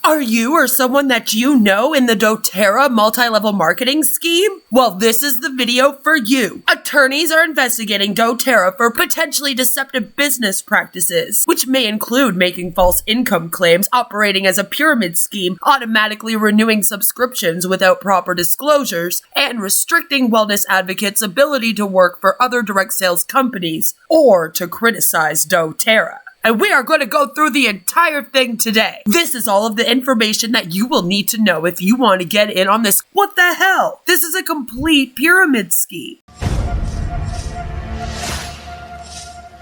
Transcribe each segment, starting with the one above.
Are you or someone that you know in the Doterra multi-level marketing scheme? Well, this is the video for you. Attorneys are investigating Doterra for potentially deceptive business practices, which may include making false income claims, operating as a pyramid scheme, automatically renewing subscriptions without proper disclosures, and restricting wellness advocates' ability to work for other direct sales companies or to criticize Doterra. And we are going to go through the entire thing today. This is all of the information that you will need to know if you want to get in on this. What the hell? This is a complete pyramid scheme.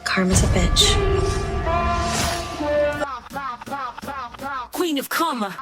Karma's a bitch. Queen of Karma.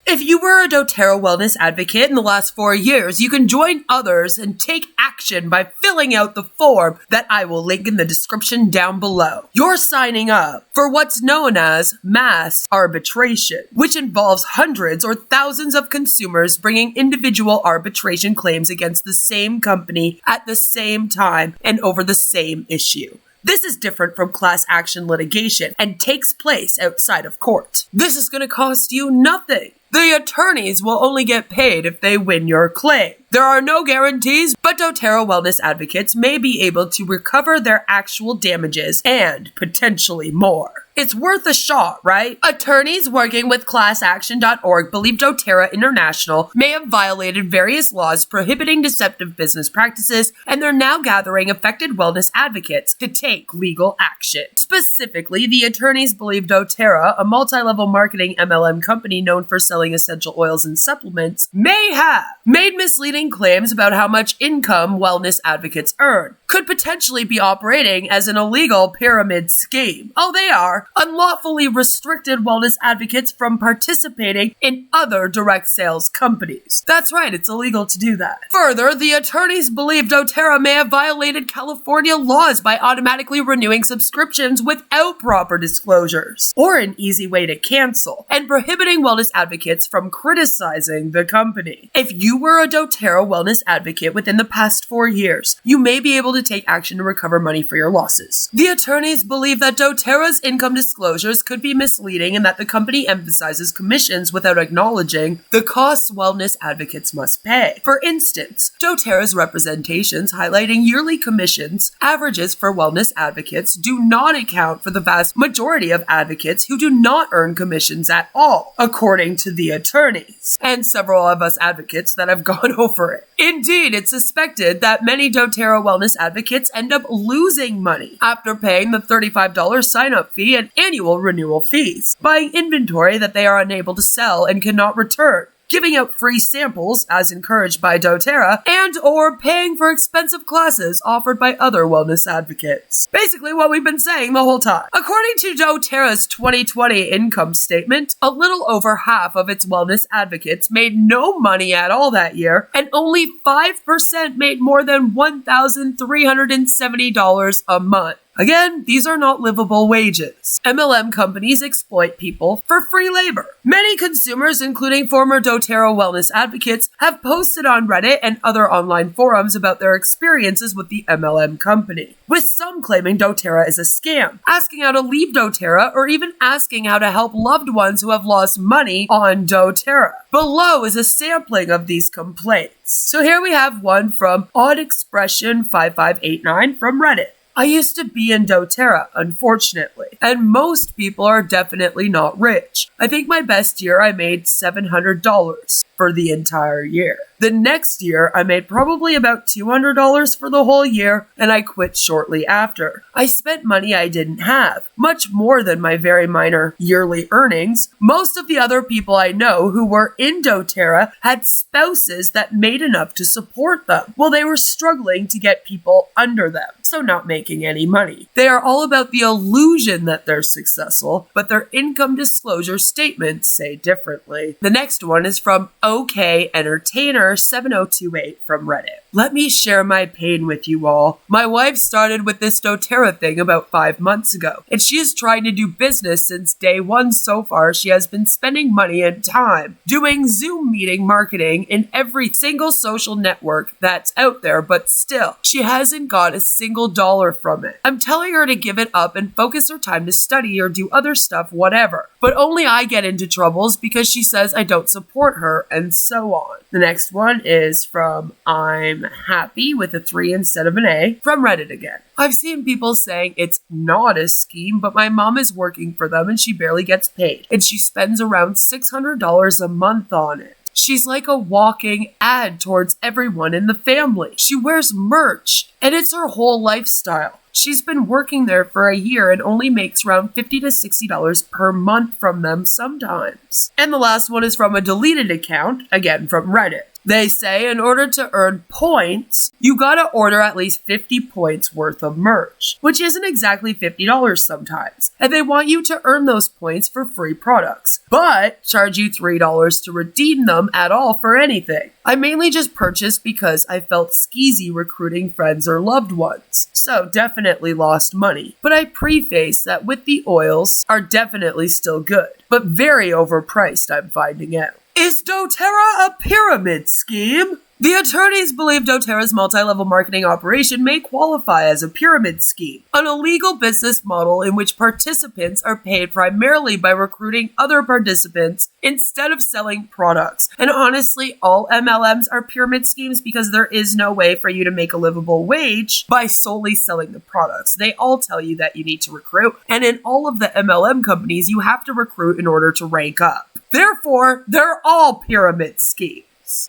If you were a Doterra wellness advocate in the last 4 years, you can join others and take action by filling out the form that I will link in the description down below. You're signing up for what's known as mass arbitration, which involves hundreds or thousands of consumers bringing individual arbitration claims against the same company at the same time and over the same issue. This is different from class action litigation and takes place outside of court. This is going to cost you nothing. The attorneys will only get paid if they win your claim. There are no guarantees, but Doterra wellness advocates may be able to recover their actual damages and potentially more. It's worth a shot, right? Attorneys working with ClassAction.org believe Doterra International may have violated various laws prohibiting deceptive business practices, and they're now gathering affected wellness advocates to take legal action. Specifically, the attorneys believe Doterra, a multi-level marketing MLM company known for selling essential oils and supplements, may have made misleading claims about how much income wellness advocates earn, could potentially be operating as an illegal pyramid scheme. Oh, they are. Unlawfully restricted wellness advocates from participating in other direct sales companies. That's right, it's illegal to do that. Further, the attorneys believe Doterra may have violated California laws by automatically renewing subscriptions without proper disclosures, or an easy way to cancel, and prohibiting wellness advocates from criticizing the company. If you were a Doterra wellness advocate within the past 4 years, you may be able to take action to recover money for your losses. The attorneys believe that Doterra's income disclosures could be misleading and that the company emphasizes commissions without acknowledging the costs wellness advocates must pay. For instance, Doterra's representations highlighting yearly commissions averages for wellness advocates do not account for the vast majority of advocates who do not earn commissions at all, according to the attorneys, and several of us advocates that have gone over it. Indeed, it's suspected that many Doterra wellness advocates end up losing money after paying the $35 sign-up fee and annual renewal fees, buying inventory that they are unable to sell and cannot return, giving out free samples as encouraged by Doterra, and or paying for expensive classes offered by other wellness advocates. Basically what we've been saying the whole time. According to Doterra's 2020 income statement, a little over half of its wellness advocates made no money at all that year, and only 5% made more than $1,370 a month. Again, these are not livable wages. MLM companies exploit people for free labor. Many consumers, including former Doterra wellness advocates, have posted on Reddit and other online forums about their experiences with the MLM company, with some claiming Doterra is a scam, asking how to leave Doterra, or even asking how to help loved ones who have lost money on Doterra. Below is a sampling of these complaints. So here we have one from OddExpression5589 from Reddit. I used to be in Doterra, unfortunately, and most people are definitely not rich. I think my best year I made $700 for the entire year. The next year, I made probably about $200 for the whole year, and I quit shortly after. I spent money I didn't have, much more than my very minor yearly earnings. Most of the other people I know who were in Doterra had spouses that made enough to support them, while they were struggling to get people under them, so not making any money. They are all about the illusion that they're successful, but their income disclosure statements say differently. The next one is from OK Entertainer 7028 from Reddit. Let me share my pain with you all. My wife started with this Doterra thing about 5 months ago, and she is trying to do business since day one. So far, she has been spending money and time doing Zoom meeting marketing in every single social network that's out there, but still, she hasn't got a single dollar from it. I'm telling her to give it up and focus her time to study or do other stuff, whatever. But only I get into troubles because she says I don't support her, and so on. The next one is from I'm Happy with a 3 instead of an A from Reddit again. I've seen people saying it's not a scheme, but my mom is working for them and she barely gets paid, and she spends around $600 a month on it. She's like a walking ad towards everyone in the family. She wears merch, and it's her whole lifestyle. She's been working there for a year and only makes around $50 to $60 per month from them sometimes. And the last one is from a deleted account, again from Reddit. They say in order to earn points, you gotta order at least 50 points worth of merch, which isn't exactly $50 sometimes. And they want you to earn those points for free products, but charge you $3 to redeem them at all for anything. I mainly just purchased because I felt skeezy recruiting friends or loved ones, so definitely lost money. But I preface that with the oils are definitely still good, but very overpriced, I'm finding out. Is Doterra a pyramid scheme? The attorneys believe Doterra's multi-level marketing operation may qualify as a pyramid scheme, an illegal business model in which participants are paid primarily by recruiting other participants instead of selling products. And honestly, all MLMs are pyramid schemes because there is no way for you to make a livable wage by solely selling the products. They all tell you that you need to recruit, and in all of the MLM companies, you have to recruit in order to rank up. Therefore, they're all pyramid schemes.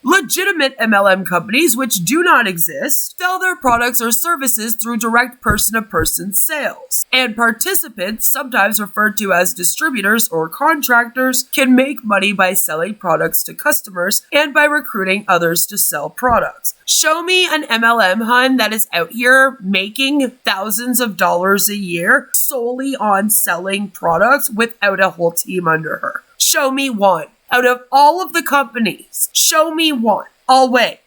Legitimate MLM companies, which do not exist, sell their products or services through direct person-to-person sales. And participants, sometimes referred to as distributors or contractors, can make money by selling products to customers and by recruiting others to sell products. Show me an MLM, hun, that is out here making thousands of dollars a year solely on selling products without a whole team under her. Show me one. Out of all of the companies, show me one. I'll wait.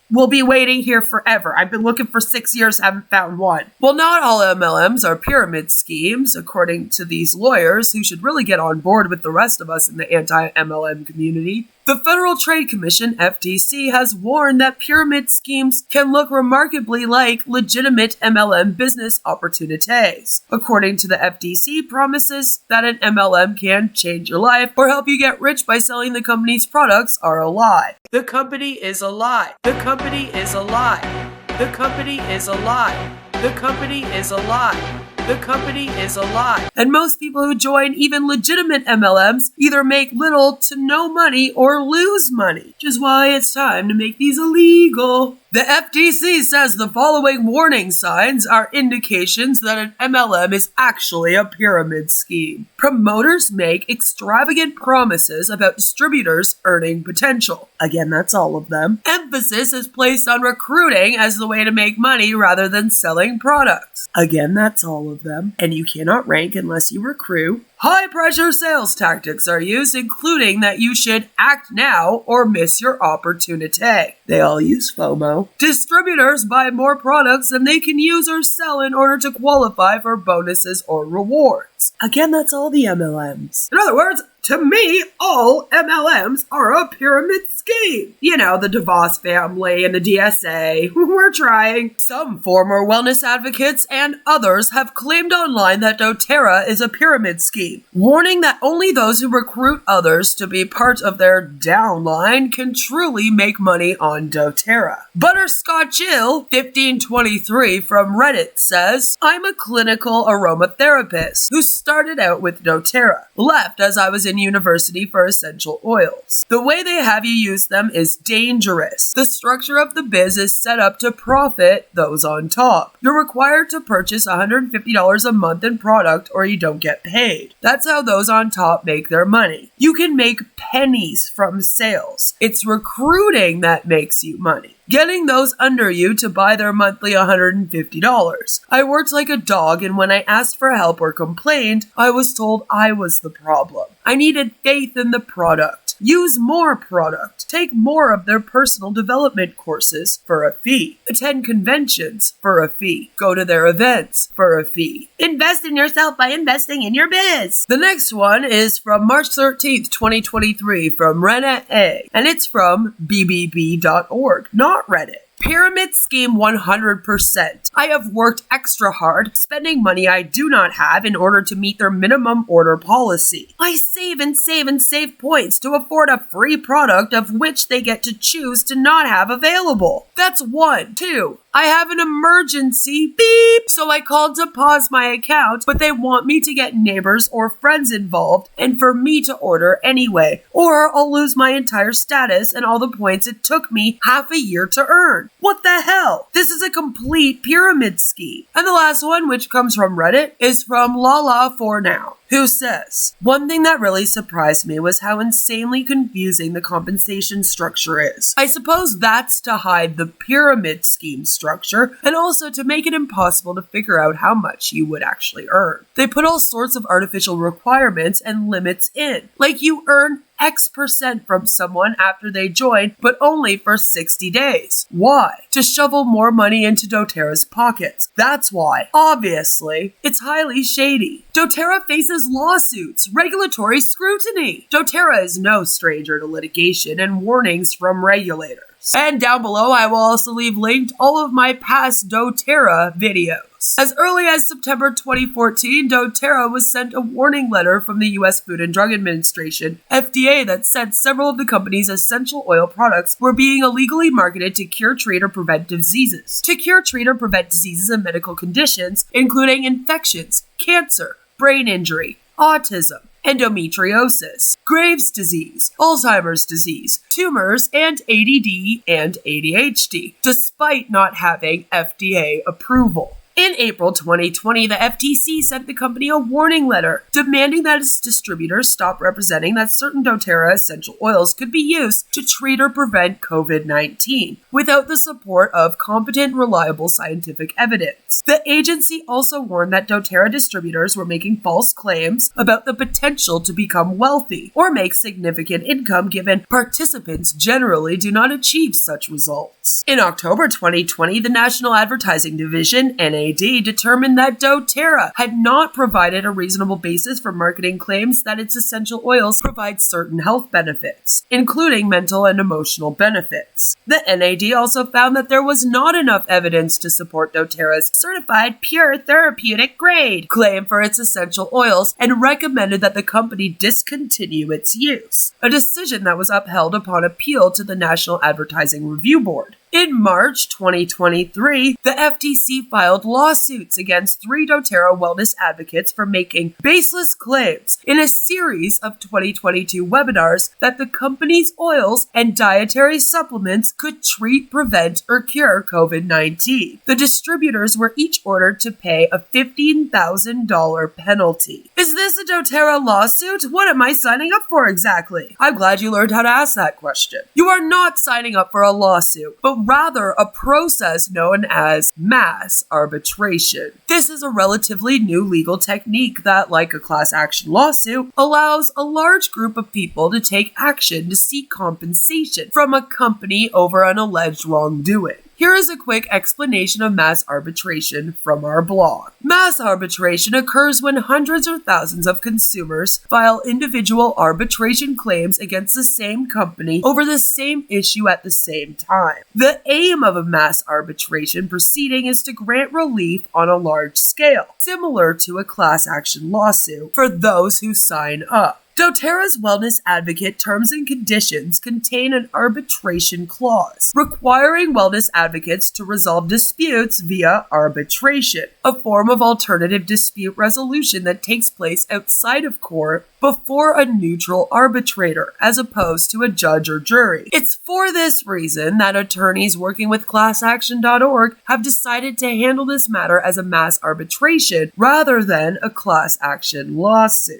We'll be waiting here forever. I've been looking for 6 years, haven't found one. Well, not all MLMs are pyramid schemes, according to these lawyers who should really get on board with the rest of us in the anti-MLM community. The Federal Trade Commission, FTC, has warned that pyramid schemes can look remarkably like legitimate MLM business opportunities. According to the FTC, promises that an MLM can change your life or help you get rich by selling the company's products are a lie. The company is a lie. The company is a lie. The company is a lie. The company is a lie. The company is a lie. And most people who join even legitimate MLMs either make little to no money or lose money, which is why it's time to make these illegal. The FTC says the following warning signs are indications that an MLM is actually a pyramid scheme. Promoters make extravagant promises about distributors' earning potential. Again, that's all of them. Emphasis is placed on recruiting as the way to make money rather than selling products. Again, that's all of them. And you cannot rank unless you recruit. High-pressure sales tactics are used, including that you should act now or miss your opportunity. They all use FOMO. Distributors buy more products than they can use or sell in order to qualify for bonuses or rewards. Again, that's all the MLMs. In other words, to me, all MLMs are a pyramid scheme. You know, the DeVos family and the DSA. We're trying. Some former wellness advocates and others have claimed online that Doterra is a pyramid scheme, warning that only those who recruit others to be part of their downline can truly make money on Doterra. Butterscotchill 1523 from Reddit says, I'm a clinical aromatherapist who started out with Doterra, left as I was in university for essential oils. The way they have you use them is dangerous. The structure of the biz is set up to profit those on top. You're required to purchase $150 a month in product or you don't get paid. That's how those on top make their money. You can make pennies from sales. It's recruiting that makes you money. Getting those under you to buy their monthly $150. I worked like a dog, and when I asked for help or complained, I was told I was the problem. I needed faith in the product. use more product, take more of their personal development courses for a fee, attend conventions for a fee, go to their events for a fee. Invest in yourself by investing in your biz. The next one is from March 13th, 2023 from Rena A. And it's from bbb.org, not Reddit. Pyramid scheme 100%. I have worked extra hard, spending money I do not have in order to meet their minimum order policy. I save and save and save points to afford a free product of which they get to choose to not have available. That's 1. 2. I have an emergency beep, so I called to pause my account, but they want me to get neighbors or friends involved and for me to order anyway, or I'll lose my entire status and all the points it took me half a year to earn. What the hell? This is a complete pyramid scheme. And the last one, which comes from Reddit, is from Lala for Now, who says, one thing that really surprised me was how insanely confusing the compensation structure is. I suppose that's to hide the pyramid scheme structure and also to make it impossible to figure out how much you would actually earn. They put all sorts of artificial requirements and limits in, like you earn X% from someone after they join, but only for 60 days. Why? To shovel more money into Doterra's pockets. That's why. Obviously, it's highly shady. Doterra faces lawsuits, regulatory scrutiny. Doterra is no stranger to litigation and warnings from regulators. And down below, I will also leave linked all of my past Doterra videos. As early as September 2014, Doterra was sent a warning letter from the U.S. Food and Drug Administration, FDA, that said several of the company's essential oil products were being illegally marketed to cure, treat, or prevent diseases. To cure, treat, or prevent diseases and medical conditions, including infections, cancer, brain injury, autism, endometriosis, Graves' disease, Alzheimer's disease, tumors, and ADD and ADHD, despite not having FDA approval. In April 2020, the FTC sent the company a warning letter demanding that its distributors stop representing that certain Doterra essential oils could be used to treat or prevent COVID-19 without the support of competent, reliable scientific evidence. The agency also warned that Doterra distributors were making false claims about the potential to become wealthy or make significant income, given participants generally do not achieve such results. In October 2020, the National Advertising Division, NAD, determined that Doterra had not provided a reasonable basis for marketing claims that its essential oils provide certain health benefits, including mental and emotional benefits. The NAD also found that there was not enough evidence to support Doterra's certified pure therapeutic grade claim for its essential oils and recommended that the company discontinue its use, a decision that was upheld upon appeal to the National Advertising Review Board. In March 2023, the FTC filed lawsuits against 3 Doterra wellness advocates for making baseless claims in a series of 2022 webinars that the company's oils and dietary supplements could treat, prevent, or cure COVID-19. The distributors were each ordered to pay a $15,000 penalty. Is this a Doterra lawsuit? What am I signing up for exactly? I'm glad you learned how to ask that question. You are not signing up for a lawsuit, but rather a process known as mass arbitration. This is a relatively new legal technique that, like a class action lawsuit, allows a large group of people to take action to seek compensation from a company over an alleged wrongdoing. Here is a quick explanation of mass arbitration from our blog. Mass arbitration occurs when hundreds or thousands of consumers file individual arbitration claims against the same company over the same issue at the same time. The aim of a mass arbitration proceeding is to grant relief on a large scale, similar to a class action lawsuit, for those who sign up. Doterra's Wellness Advocate terms and conditions contain an arbitration clause, requiring wellness advocates to resolve disputes via arbitration, a form of alternative dispute resolution that takes place outside of court before a neutral arbitrator, as opposed to a judge or jury. It's for this reason that attorneys working with ClassAction.org have decided to handle this matter as a mass arbitration rather than a class action lawsuit.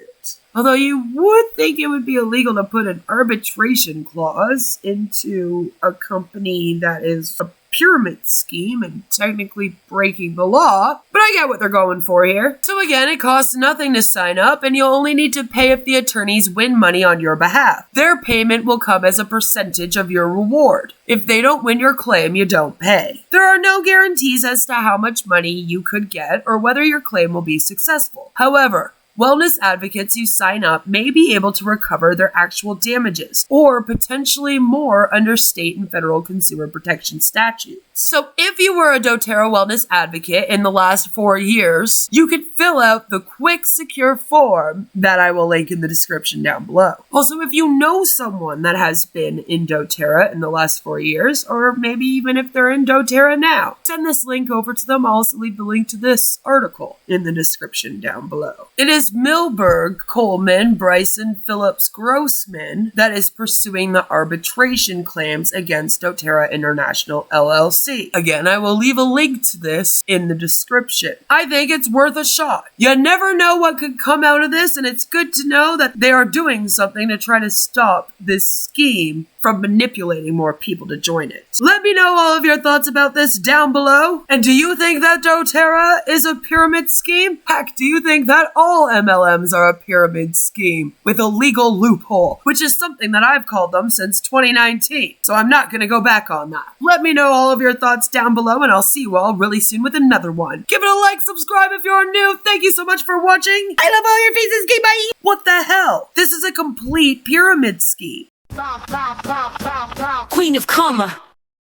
Although you would think it would be illegal to put an arbitration clause into a company that is a pyramid scheme and technically breaking the law, but I get what they're going for here. So again, it costs nothing to sign up, and you'll only need to pay if the attorneys win money on your behalf. Their payment will come as a percentage of your reward. If they don't win your claim, you don't pay. There are no guarantees as to how much money you could get or whether your claim will be successful. However, wellness advocates who sign up may be able to recover their actual damages, or potentially more under state and federal consumer protection statutes. So if you were a Doterra wellness advocate in the last 4 years, you could fill out the quick, secure form that I will link in the description down below. Also, if you know someone that has been in Doterra in the last 4 years, or maybe even if they're in Doterra now, send this link over to them. I'll also leave the link to this article in the description down below. It is Milberg, Coleman, Bryson, Phillips, Grossman that is pursuing the arbitration claims against Doterra International LLC. Again, I will leave a link to this in the description. I think it's worth a shot. You never know what could come out of this, and it's good to know that they are doing something to try to stop this scheme from manipulating more people to join it. Let me know all of your thoughts about this down below. And do you think that Doterra is a pyramid scheme? Heck, do you think that all MLMs are a pyramid scheme with a legal loophole, which is something that I've called them since 2019. So I'm not going to go back on that. Let me know all of your thoughts down below, and I'll see you all really soon with another one. Give it a like, subscribe if you're new. Thank you so much for watching. I love all your faces. Okay, bye. What the hell? This is a complete pyramid scheme. Queen of Karma.